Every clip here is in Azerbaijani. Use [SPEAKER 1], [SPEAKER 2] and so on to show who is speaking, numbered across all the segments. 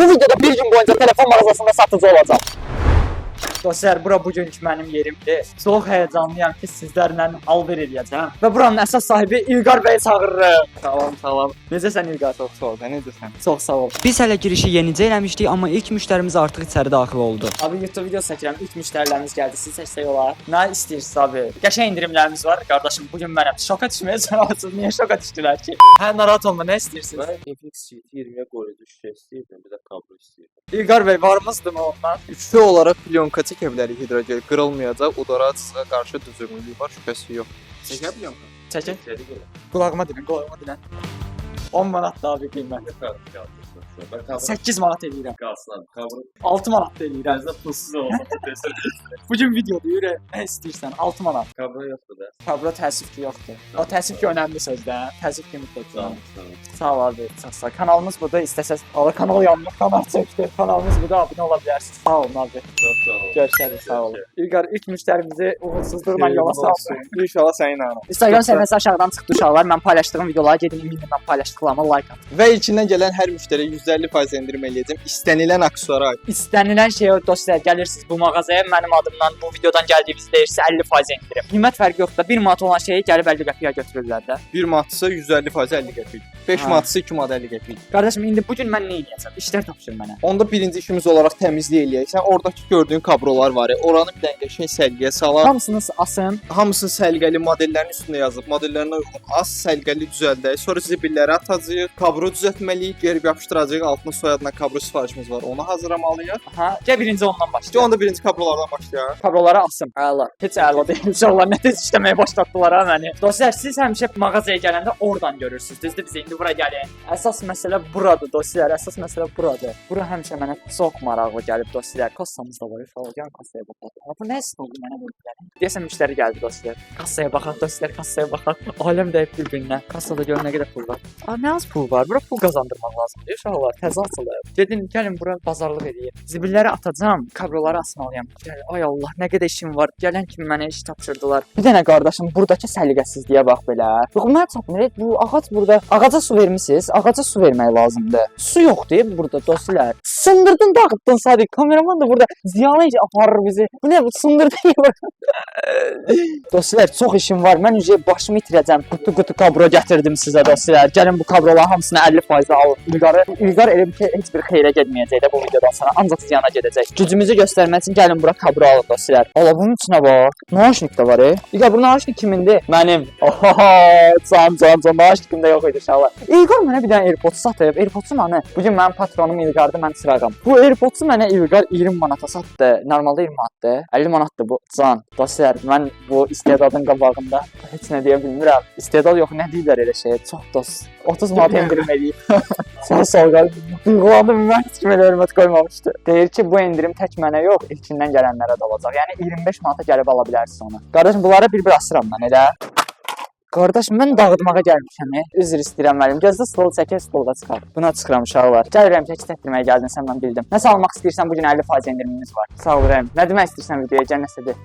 [SPEAKER 1] Bu videoda bir gün boyunca telefon mağazasında satıcı olacağım. Dostlar, bura bugünkü mənim yerimdir. Çox həyecanlıyam ki, sizlərlə alver eləyəcəm. Və buranın əsas sahibi İlqar bəyi çağırırım.
[SPEAKER 2] Salam.
[SPEAKER 1] Necəsən İlqar?
[SPEAKER 2] Çox sağ ol. Necəsən?
[SPEAKER 1] Çox sağ ol.
[SPEAKER 3] Biz hələ girişi yenicə eləmişdik, amma ilk müştərimiz artıq içəri daxil oldu.
[SPEAKER 1] Abi YouTube video çəkirəm. İlk müştərilərimiz gəldi. Siz çəksək olar. Nə istəyirsiniz abi? Qəşəng indirimlərimiz var. Qardaşım, bugün mənəm. Şoka düşməyəcəksiniz. Niyə şoka düşdülər ki? Hə, narahat olma. Nə istəyirsiniz?
[SPEAKER 2] Ben FX 20'ye koydu şişe istəyirdim, bir de kablo istəyirdim.
[SPEAKER 1] İlqar bəy varmızdı mı ondan?
[SPEAKER 2] Üçlü olarak plyonka çəkə bilərik hidrogel, qırılmayacaq, udaracığa qarşı düzümlülük var, şübhəsi yox. Çəkə plyonka?
[SPEAKER 1] Çəkin. Qulağıma dinlə. 10 manat da abi qiymət. 8 manat eləyirəm.
[SPEAKER 2] Qalsın abi, kablo.
[SPEAKER 1] 6 manat da eləyirəm. Zə pulsuz olsun. Bugün videoda yürü. Nə istəyirsən? 6 manat.
[SPEAKER 2] Kablo yoxdur da.
[SPEAKER 1] Kablo təəssüf ki, yoxdur. O təəssüf ki, önəmli sözdür. Təəssüf ki, mütləq. Sağ ol abi. Çox sağ ol. Kanalımız burada. İstəsəz kanal yandı. Kanal çəkdi. Kanalımız burada. Abunə ola bilərsiniz. Sağ olun abi.
[SPEAKER 2] Çox sağ ol.
[SPEAKER 1] Görüşərik. Sağ olun. İlqar, ilk müştərimizi uğursuzluqla yola saldı.
[SPEAKER 2] İnşallah sənin ana.
[SPEAKER 1] Instagram səhifəsi aşağıdan çıxdı uşaqlar. Mən paylaşdığım videolara gedin, eminim mən paylaşdıqlarıma like atın.
[SPEAKER 2] Və içindən gələn hər müştəriyə %50% endirim eləyəcəm. İstənilən aksesuara.
[SPEAKER 1] İstənilən şeyə dostlar gəlirsiniz bu mağazaya, mənim adımdan bu videodan gəldiyinizi deyirsə 50% endirim. Qiymət fərqi yoxdur. 1 manat olan şeyi gəlib 50 qəpiyə götürürlər də.
[SPEAKER 2] 1 manatsa %50% 50 qəpik. 5
[SPEAKER 1] Ha.
[SPEAKER 2] manatsa 2 manat 50 qəpik.
[SPEAKER 1] Qardaşım, indi bu gün mən nə edəcəm? İşlər tapşır mənə.
[SPEAKER 2] Onda birinci işimiz olaraq təmizlik eləyək. Sən oradakı gördüyün kablolar var ya, oranı bir dənə qəşəng səliqəyə salar.
[SPEAKER 1] Hamısını asın.
[SPEAKER 2] Hamısını səliqəli modellərin üstündə yazıb, modellərinə uyğun az səliqəli düzəldək. Sonra zibilləri atacağıq, kablo düzəltməliyik, geri yapışdıracağıq. Altına soyadına kablo sifarişimiz var. Onu hazırlamalıyıq.
[SPEAKER 1] Aha, gəl birinci ondan
[SPEAKER 2] İşte
[SPEAKER 1] başlayaq.
[SPEAKER 2] onda birinci kablolardan başlayaq.
[SPEAKER 1] Kabloları asım. Əla. Heç əla deyil. İnşallah nə tez işləməyə başlatdılar ha məni. Dostlar, siz həmişə mağazaya gələndə oradan görürsüz. Düzdür, biz indi bura gəlin. Əsas məsələ buradır dostlar. Əsas məsələ buradır. Bura həmişə mənə çox maraqlı gəlib dostlar. Kassamız da var. İnşallah gəlin kassaya baxaq. Amma bu nə istədi mənə bu gəlin? Deyəsən müştəri gəldi dostlar. Kassaya baxaq dostlar, kassaya baxaq. Aləm dəyib bir-birinə. Kassada gör nə qədər pul var. Nə az pul var? Bura pul qazandırmaq lazımdır. İnşallah təzə açılır. Gedin, gəlin bura bazarlıq edin. Zibilləri atacağam, kabloları asmalıyam. Gəl, ay Allah, nə qədər işim var. Gələn kimi mənə iş tapşırdılar. Bir dənə qardaşım, buradakı səliqəsizliyə bax belə. Yox, mənə çatmır. Bu ağac burada. Ağaca su vermisiniz. Ağaca su vermək lazımdır. Su yoxdur burada dostlar. Sındırdın, dağıtdın Sadiq. Kameraman da burada ziyanı aparır bizi. Bu nə? Bu sındırdın. Dostlar, çox işim var. Mən ücə başımı itirəcəm. Qutu kablo gətirdim sizə dostlar. Gəlin bu kabloların hamısını 50% alın. İlqar elə bir ki, heç bir xeyrə getməyəcək də bu videodan sonra. Ancaq ziyana gedəcək. Gücümüzü göstərmək üçün gəlin bura kablo alın dostlar. Ala bunun içinə bax. Naşnik də var. İlqar, bu naşnik kimindir? Mənim. Can. Naşnik kimdə yox idi inşallah. İlqar mənə bir dənə AirPods satıb. AirPods-u mənə. Bugün mənim patronum İlqardır, mən çırağam. Bu AirPods-u mənə İlqar 20 manata satdı. Normalda 20 manatdır. 50 manatdır bu. Can. Dostlar, mən bu istedadın qabağında heç nə deyə bilmirəm. İstedad yox, nə deyirlər elə şeyə? Çox dost. 30 manat endirim eləyib. Sağ ol qardaşım. Duyğulandım, mən heç kimə hörmət qoymamışdı. Deyir ki, bu endirim tək mənə yox, ilkindən gələnlərə də olacaq. Yəni 25 manata gəlib ala bilərsiniz onu. Qardaşım, bunları bir-bir asıram mən elə. Qardaşım, mən dağıtmağa gəlmişəm. Üzr istəyirəm müəllim. Gözdə stol çəkir, stolda çıxar. Buna çıxıram uşaqlar. Gəlirəm ki, çəkdirməyə gəldin sən, mən bildim. Nəsə almaq istəyirsən, bugün 50% endirimimiz var. Sağ ol Rəhim. Nə demək istəyirsən videoya? Gəl nəsə de.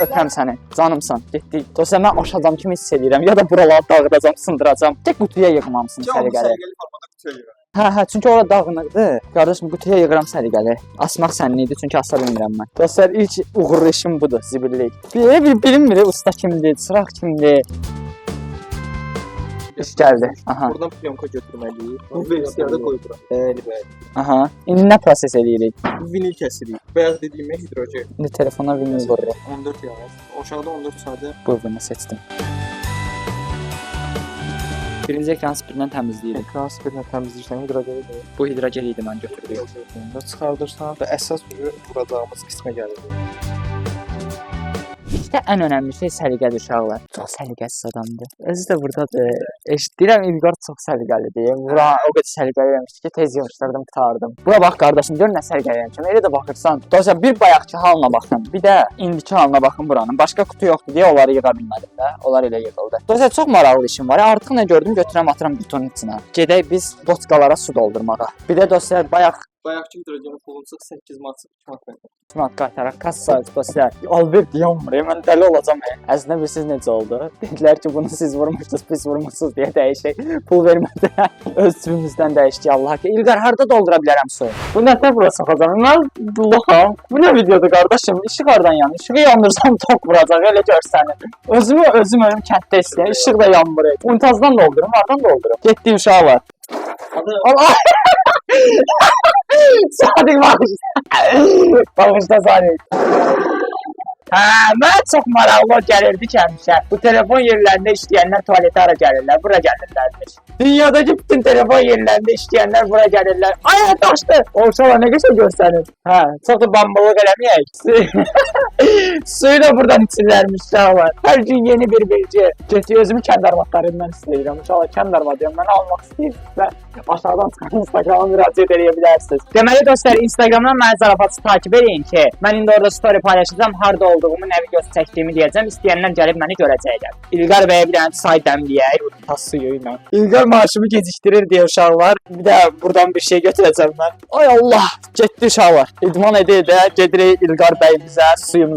[SPEAKER 1] Öpürəm səni. Canımsan. Getdik. Dostlar, mən aşağıdan kimi hiss edirəm. Ya da buraları dağıdacam, sındıracam. Tək qutuya yığmamısın səliqəli.
[SPEAKER 2] formada qutuya yığır.
[SPEAKER 1] Hə, çünki orada dağınıqdır. Qardaşım, qutuya yığıram səliqəli. Asmaq sənin idi, çünki asa bilmirəm mən. Dostlar, ilk uğurlu işim budur, zibillik. Bilinmir, usta kimdir, çıraq kimdir. İş gəldi. Aha.
[SPEAKER 2] Buradan plyonka götürməliyik. Bu versiyada qoy bura. Bəli.
[SPEAKER 1] Aha. İndi nə proses eləyirik?
[SPEAKER 2] Bu vinil kəsirik. Bəyaz dediyimə hidrogen.
[SPEAKER 1] İndi telefona vinil vururuq.
[SPEAKER 2] 14 yağız. Aşağıda 14 sadə.
[SPEAKER 1] Bu bunu seçdim. Birinci ekran spirindən təmizləyirik.
[SPEAKER 2] Ekran spirinə təmizləyirsən, hidrogeni də.
[SPEAKER 1] Bu hidrogen idi mən götürdüm.
[SPEAKER 2] Çıxardırsan və əsas vuracağımız qismə gəlir.
[SPEAKER 1] İşte ən önəmli şey səliqədir uşaqlar. Çox səliqəsiz adamdır. Özü də burdadır. Eşitdirəm İlqar çox səliqəlidir. Bura o qədər səliqəli eləmişdi ki, tez yığışdırdım, qurtardım. Bura bax qardaşım, gör nə səliqəli eləmişəm. Elə də baxırsan. Dostlar, bir bayaqki halına baxın, bir də indiki halına baxın buranın. Başqa qutu yoxdur deyə onları yığa bilmədim də. Onlar elə yığıldı. Dostlar, çox maraqlı işim var. Artıq nə gördüm, götürəm atıram qutunun içinə. Gedək biz boçkalara su doldurmağa. Bir də dostlar, bayaqki
[SPEAKER 2] hidrogeni puluncuq 8 manat 2 manat.
[SPEAKER 1] Smart qaytaraq kassa dostlar. Albert yanmır. Mən dəli olacağam. Əslində bilirsiniz necə oldu? Dedilər ki, bunu siz vurmuşdunuz, biz vurmuşsunuz deyə dəyişək. Pul vermədilər. Öz cibimizdən dəyişdik Allah ki. İlqar harda doldura bilərəm suyu? Bu nə tə bura soxacam? Mən baxam. Bu nə videodur qardaşım? İşıq hardan yanır? İşığı yandırsam tok vuracaq, elə görsənir. Özüm ölüm kənddə istəyirəm. İşıq da yanmır. Untazdan doldurum, hardan doldurum? Getdi uşaqlar. Allah! Sadiq bağışla. Bağışla Sadiq. Mən çox maraqlı gəlirdi ki, həmişə. Bu telefon yerlərində işləyənlər tualetə ara gəlirlər, bura gəlirlərmiş. Dünyadakı bütün telefon yerlərində işləyənlər bura gəlirlər. Ay, daşdı! Orçalar nə qəşəng göstərir. Çox da bambalıq eləməyək. Suyu da buradan içirlərmiş uşaqlar. Hər gün yeni bir bilgi. Getdi özümü kənd arvadlarından istəyirəm. Uşaqlar kənd arvadıyam, məni almaq istəyirsizlər. Aşağıdan çıxan Instagram'a müraciət edə bilərsiniz. Deməli dostlar, Instagramdan məni zarafatçı takip edin ki, mən indi orada story paylaşacağam, harda olduğumu, nə videosu çəkdiyimi deyəcəm. İstəyənlər gəlib məni görəcəklər. İlqar bəyə bir dənə çay dəmləyək, tas suyu ilə. İlqar maaşımı gecikdirir deyə uşaqlar. Bir də buradan bir şey götürəcəm mən. Ay Allah, getdi uşaqlar. İdman edə gedirik İlqar bəyimizə,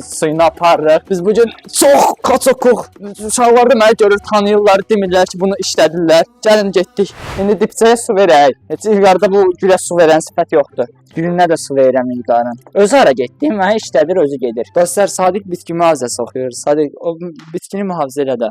[SPEAKER 1] suyunu aparırıq. Biz bugün çox qaçokuq. Uşaqlar da məni görür, tanıyırlar, demirlər ki, bunu işlədirlər. Gəlin getdik. İndi dipçəyə su verək. Heç İlqarda bu gülə su verən sifət yoxdur. Gülünə də su verirəm İlqarın. Özü hara getdi, mənə işlədir, özü gedir. Dostlar, Sadiq bitki mühafizəsi oxuyur. Sadiq, o bitkini mühafizə elə də.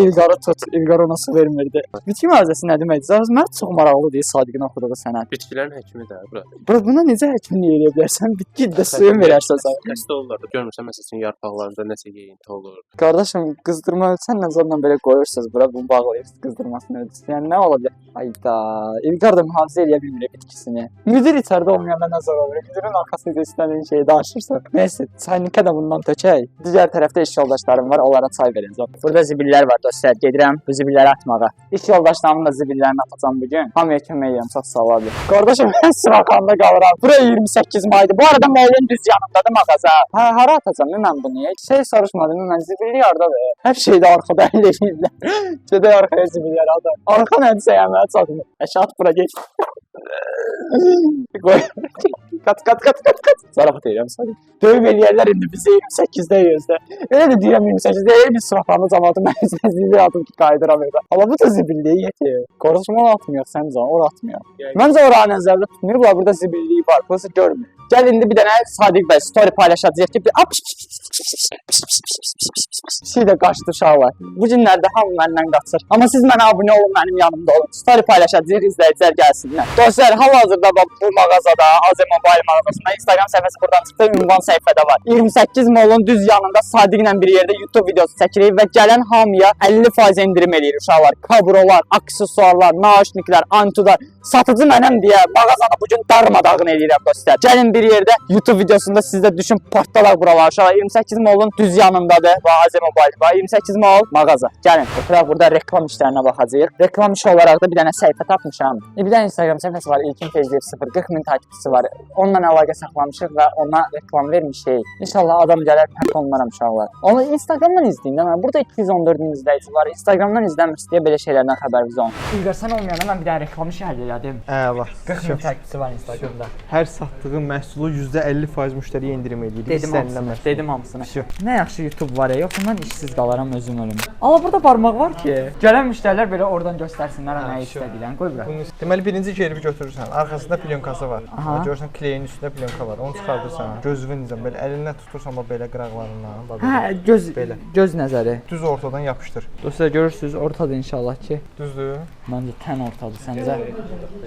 [SPEAKER 1] İlqarı tut, İlqar ona su vermirdi. Bitki mühafizəsi nə deməkdir? Mən çox maraqlı deyil Sadiqin oxuduğu sənət.
[SPEAKER 4] Bitkilərin həkimi də bura.
[SPEAKER 1] Buna necə həkimlik edə bilərsən? Bitki də suyun verərsən sən.
[SPEAKER 4] Xəstə olurlar da, görmürsən məsələn yarpaqlarında nəsə yeyinti olur.
[SPEAKER 1] Qardaşım, qızdırma ölçənlə zorla belə qoyursunuz bura, bunu bağlayırsınız qızdırmasını ölçüsün. Yəni nə ola bilər? Ayda, İlqar da mühafizə edə bilmir bitkisini. Müdir içəridə olmayanda nə zor olur? Müdirin arxasında istədiyin şeyi daşırsan. Neyse, çaynikə də bundan tökək. Digər tərəfdə iş yoldaşlarım var, onlara çay verəcəm. Burada zibillər var dostlar, gedirəm bu zibilləri atmağa. İş yoldaşlarımın da zibillerini atacağım bugün. Hamıya kömək edirəm, çox sağ olun. Qardaşım, mən Sıraxanda qalıram. Bura 28 maydır. Bu arada molun düz yanındadır mağaza. Hara atacağım mən bunu? Şey soruşmadım, mən zibilli yardadır. Hər şeydə arxada əlləşirlər. Gedək arxaya zibilləri ataq. Arxa nədirsə yəməyə çatmır. Əşat bura geç. Qoy. Kat. Zarafat edirəm sadəcə. Döyüm eləyərlər indi bizi 28-də yüzdə. Elə də deyirəm 28-də bir sıraxanlı cəmaatı mənizdən zibil atıb ki, qaydıram evdə. Amma bu da zibilliyi yetir. Qoruşma onu atmıyor, səncə onu atmıyor. Məncə oranı nəzərdə tutmuyor, burada zibilliyi var, burası görmür. Gəl indi bir dənə Sadiq bəy story paylaşacaq ki, şey də qaçdı uşaqlar. Bu günlərdə hamı məndən qaçır. Amma siz mənə abunə olun, mənim yanımda olun. Story paylaşacaq, izləyicilər gəlsinlər. Dostlar, hal-hazırda bu mağazada, Azər Mobile mağazasında Instagram səhifəsi buradan çıxdı, ünvan səhifədə var. 28 molun düz yanında Sadiqlə bir yerdə YouTube videosu çəkirik və gələn hamıya 50% endirim eləyir uşaqlar. Kabrolar, aksesuarlar, nauşniklər, antular. Satıcı mənəm deyə mağazanı bugün darmadağın eləyirəm dostlar. Gəlin bir yerdə YouTube videosunda sizdə düşün partlalar buralar uşaqlar. 28 molun düz yanındadır. Və Azər Mobile var. 28 mol mağaza. Gəlin. Oturaq burada reklam işlərinə baxacağıq. Reklam işi olaraq da bir dənə səhifə tapmışam. Bir dənə Instagram səhifəsi var. İlkin Tezliyev 40 min takipçisi var. Onunla əlaqə saxlamışıq və ona reklam vermişik. İnşallah adam gələr pərt olmaram uşaqlar. Onu Instagramdan izləyin də. Burada 214 min izləyici var. Instagramdan izləmirsə deyə belə şeylərdən xəbəriniz olsun. İlqar sən olmayanda mən bir dənə reklam işi həll elədim.
[SPEAKER 5] Əla.
[SPEAKER 1] 40 min takipçisi var Instagramda.
[SPEAKER 5] Hər satdığın məhsulu %50% müştəriyə endirim eləyir.
[SPEAKER 1] Dedim hamısını. Nə yaxşı YouTube var ya, yoxsa mən işsiz qalaram özüm ölüm. Ala burada barmaq var ki, gələn müştərilər belə oradan göstərsinlər nə istədiyini. Qoy bura.
[SPEAKER 5] Deməli birinci gerbi götürürsən. Arxasında plyonkası var. Görürsən kleyin üstündə plyonka var. Onu çıxardırsan. Gözünü necə belə əlinlə tutursan belə qıraqlarından.
[SPEAKER 1] Hə, göz nəzəri.
[SPEAKER 5] Düz ortadan yapışdır.
[SPEAKER 1] Dostlar görürsüz, ortadır inşallah ki.
[SPEAKER 5] Düzdür?
[SPEAKER 1] Məncə tən ortadır, səncə?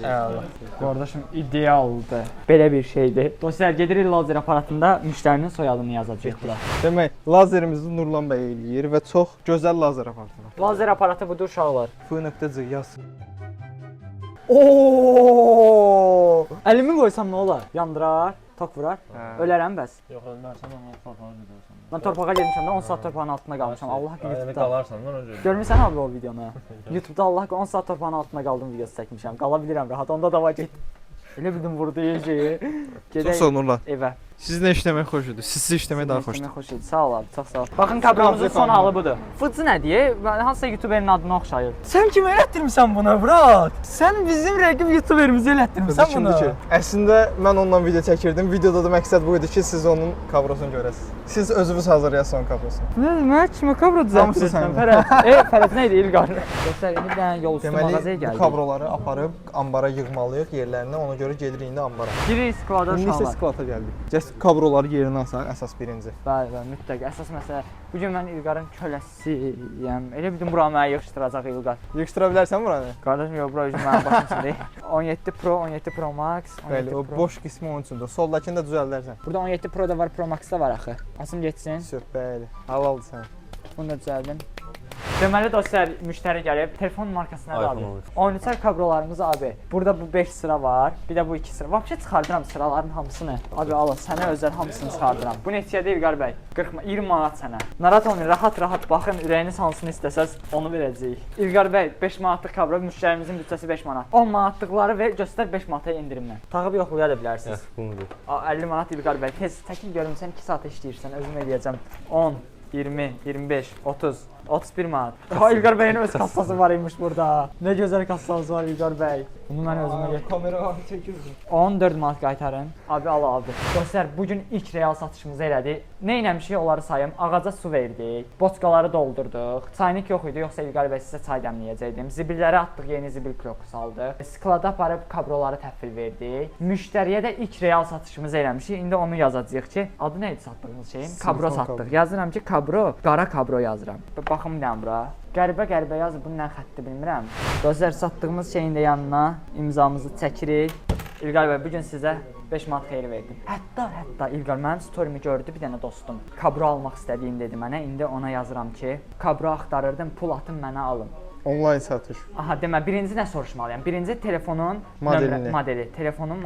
[SPEAKER 5] Əla.
[SPEAKER 1] Qardaşım idealdır. Belə bir şeydir. Dostlar gedirik lazer aparatında müştərinin soyadını yazacağıq bura.
[SPEAKER 5] Demək, lazerimizi Nurlan bəy eləyir və çox gözəl lazer aparatıdır.
[SPEAKER 1] Lazer aparatı budur uşaqlar.
[SPEAKER 5] F.C yaz.
[SPEAKER 1] Oo! Əlimi qoysam nə olar? Yandırar, tok vurar. Ölərəm bəs.
[SPEAKER 6] Yox, ölmərsən, amma torpağa gedirsən.
[SPEAKER 1] Mən torpağa getmişəm də 10 saat torpağın altında qalmışam. Allah
[SPEAKER 6] Yəni
[SPEAKER 1] YouTube'da.
[SPEAKER 6] qalarsan lan öncə.
[SPEAKER 1] Görmüsən abi o videonu? YouTube'da Allah 10 saat torpağın altında qaldım videosu çəkmişəm. Qala bilirəm rahat. Onda da var get. Elə bildim vurdu yeyəcəyi.
[SPEAKER 5] Çox sağ ol Nurlan.
[SPEAKER 1] Evə.
[SPEAKER 5] Siz nə işləmək xoş idi? Siz işləmək daha xoşdur.
[SPEAKER 1] Xoş idi. Sağ ol abi, çox sağ ol. Baxın kabromuzun son halı budur. Fıcı nə deyə? Hansısa YouTuberin adına oxşayır. Sən kim elətdirmisən buna, brat? Sən bizim rəqib YouTuberimizi elətdirmisən bunu.
[SPEAKER 5] Əslində mən onunla video çəkirdim. Videoda da məqsəd bu idi ki, siz onun kabrosunu görəsiniz. Siz özünüz hazırlayasınız onun kabrosunu.
[SPEAKER 1] Nə demək? Kimə kabro düzəltdirsən? Fərəd nə idi İlqar? Dostlar, indi bir dənə yol üstü mağazaya
[SPEAKER 5] Deməli, bu
[SPEAKER 1] gəldik.
[SPEAKER 5] kabroları aparıb ambara yığmalıyıq yerlərinə. Ona görə gedirik indi ambara.
[SPEAKER 1] Giririk skvada
[SPEAKER 5] İndi
[SPEAKER 1] şu
[SPEAKER 5] isə
[SPEAKER 1] an.
[SPEAKER 5] skvata gəldik. Cəs kabroları yerinə alsaq əsas birinci.
[SPEAKER 1] Bəli, mütləq. Əsas məsələ bu gün mən İlqarın köləsiyəm. Elə bildim bura mənə yığışdıracaq İlqar.
[SPEAKER 5] Yığışdıra bilərsən buranı?
[SPEAKER 1] Qardaşım, yox, bura mənim başım üçün deyil. 17 Pro, 17 Pro Max, 17
[SPEAKER 5] Bəli, o
[SPEAKER 1] Pro.
[SPEAKER 5] boş qismi onun üçündür. Soldakını da düzəldərsən.
[SPEAKER 1] Burada 17 Pro da var, Pro Max da var axı. Asım getsin.
[SPEAKER 5] Söz, bəli. Halaldır sən.
[SPEAKER 1] Bunu da düzəldim. Deməli dostlar, müştəri gəlib. Telefon markası nədir abi? 13 kabrolarımız abi. Burada bu 5 sıra var. Bir də bu 2 sıra. Vəbşə çıxardıram sıraların hamısını. Abi al, sənə özəl hamısını çıxardıram. Bu neçədir İlqar bəy? 20 manat sənə. Narahat olmayın, rahat baxın, ürəyiniz hansını istəsəz onu verəcəyik. İlqar bəy 5 manatlıq kabro, müştərimizin bütçəsi 5 manat. 10 manatlıqları ver, göstər 5 manata endirimlə. Tağıb yoxlaya da bilərsiniz. 50 manat İlqar bəy. Tez çəkin görüm sən 2 saat işləyirsən, özüm eləyəcəm. 10, 20, 25, 30, 31 manat. Ha, İlqar bəyin öz kassası var imiş burada. Nə gözəl kassası var İlqar bəy. Bunu mən özümə gətirdim.
[SPEAKER 5] Kamera çəkirdim.
[SPEAKER 1] 14 manat qaytarın. Abi al abi. Dostlar, bugün ilk real satışımızı elədik. Nə etmişik onları sayım. Ağaca su verdik. Boçkaları doldurduq. Çaynik yox idi, yoxsa İlqar bəy sizə çay dəmləyəcəkdim. Zibilləri atdıq, yeni zibil kloku saldıq. Sklada aparıb kabroları təhvil verdik. Müştəriyə də ilk real satışımızı eləmişik. İndi onu yazacağıq ki, adı nə idi satdığımız şeyin? Kabro satdıq. Yazıram ki, kabro, qara kabro yazıram. Baxın bir dənə bura. Qəribə yazıb, bunun nə xətti bilmirəm. Dostlar, satdığımız şeyin də yanına imzamızı çəkirik. İlqar bəy, bugün sizə 5 manat xeyir verdim. Hətta İlqar mənim storimi gördü bir dənə dostum. Kabro almaq istədiyim dedi mənə. İndi ona yazıram ki, kabro axtarırdım, pul atın mənə alın.
[SPEAKER 5] Onlayn satış.
[SPEAKER 1] Aha, demə, birinci nə soruşmalıyam? Birinci telefonun telefonun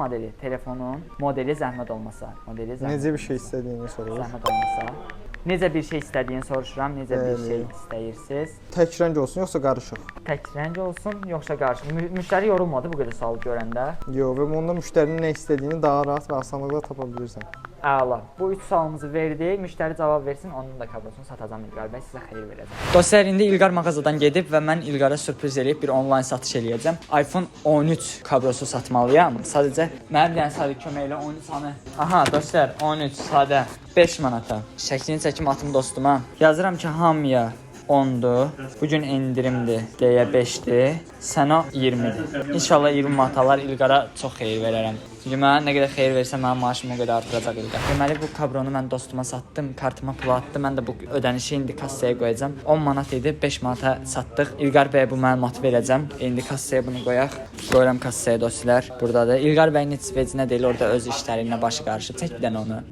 [SPEAKER 1] modeli zəhmət olmasa.
[SPEAKER 5] Necə bir şey istədiyini soruşur.
[SPEAKER 1] Zəhmət olmasa. Necə bir şey istədiyini soruşuram, necə bir şey istəyirsiniz?
[SPEAKER 5] Tək rəng olsun, yoxsa qarışıq?
[SPEAKER 1] Tək rəng olsun, yoxsa qarışıq? Müştəri yorulmadı bu qədər sualı görəndə.
[SPEAKER 5] Yox, və onda müştərinin nə istədiyini daha rahat və asanlıqla tapa bilirsən.
[SPEAKER 1] Əla. Bu 3 sualımızı verdik. Müştəri cavab versin, onun da kabrosunu satacağam İlqar bəy, sizə xeyir verəcəm. Dostlar, indi İlqar mağazadan gedib və mən İlqara sürpriz eləyib bir onlayn satış eləyəcəm. iPhone 13 kabrosu satmalıyam. Sadəcə mənim bir dənə sadə köməklə 13 anı. Aha, dostlar, 13 sadə 5 manata. Şəklini çəkim atım dostuma. Yazıram ki, hamıya 10'dur. Bugün endirimdir deyə 5'dir. Sənə 20'dir. İnşallah 20 manatalar İlqara çox xeyir verərəm. Çünki mənə nə qədər xeyir versə mənim maaşım o qədər artıracaq İlqar. Deməli bu kabronu mən dostuma satdım, kartıma pul atdı. Mən də bu ödənişi indi kassaya qoyacağam. 10 manat idi, 5 manata satdıq. İlqar bəyə bu məlumatı verəcəm. İndi kassaya bunu qoyaq. Qoyuram kassaya dostlar. Buradadır. İlqar bəyin heç vecinə deyil, orada öz işləriylə başı qarışıb. Çək bir dənə onu.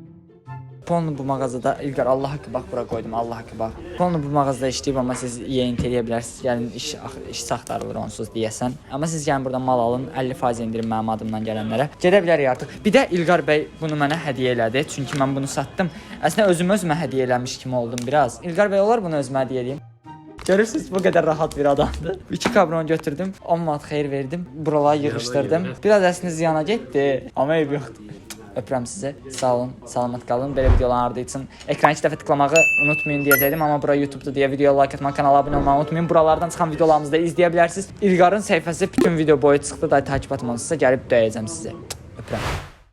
[SPEAKER 1] Polnu bu mağazada İlqar Allah haqqı bax bura qoydum, Allah haqqı bax. Polnu bu mağazada işləyib, amma siz yeyint eləyə bilərsiniz. Yəni iş axtarılır onsuz deyəsən. Amma siz gəlin burada mal alın, 50% endirim mənim adımdan gələnlərə. Gedə bilərik artıq. Bir də İlqar bəy bunu mənə hədiyyə elədi. Çünki mən bunu satdım. Əslində özümə hədiyyə eləmiş kimi oldum biraz. İlqar bəy olar bunu özümə hədiyyə eləyim. Görürsünüz bu qədər rahat bir adamdır. 2 kabronu götürdüm, 10 manat xeyir verdim. Buraları yığışdırdım. Biraz əslində ziyana getdi, amma eyb yoxdur. Öpürəm sizi. Sağ olun, salamat qalın. Belə videoların ardı üçün ekranı 2 dəfə tıklamağı unutmayın deyəcəydim, amma bura YouTube'da deyə videoya like atmağı, kanala abunə olmağı unutmayın. Buralardan çıxan videolarımızı da izləyə bilərsiniz. İlqarın səhifəsi bütün video boyu çıxdı da takip atmalısınızsa gəlib döyəcəm sizi. Öpürəm.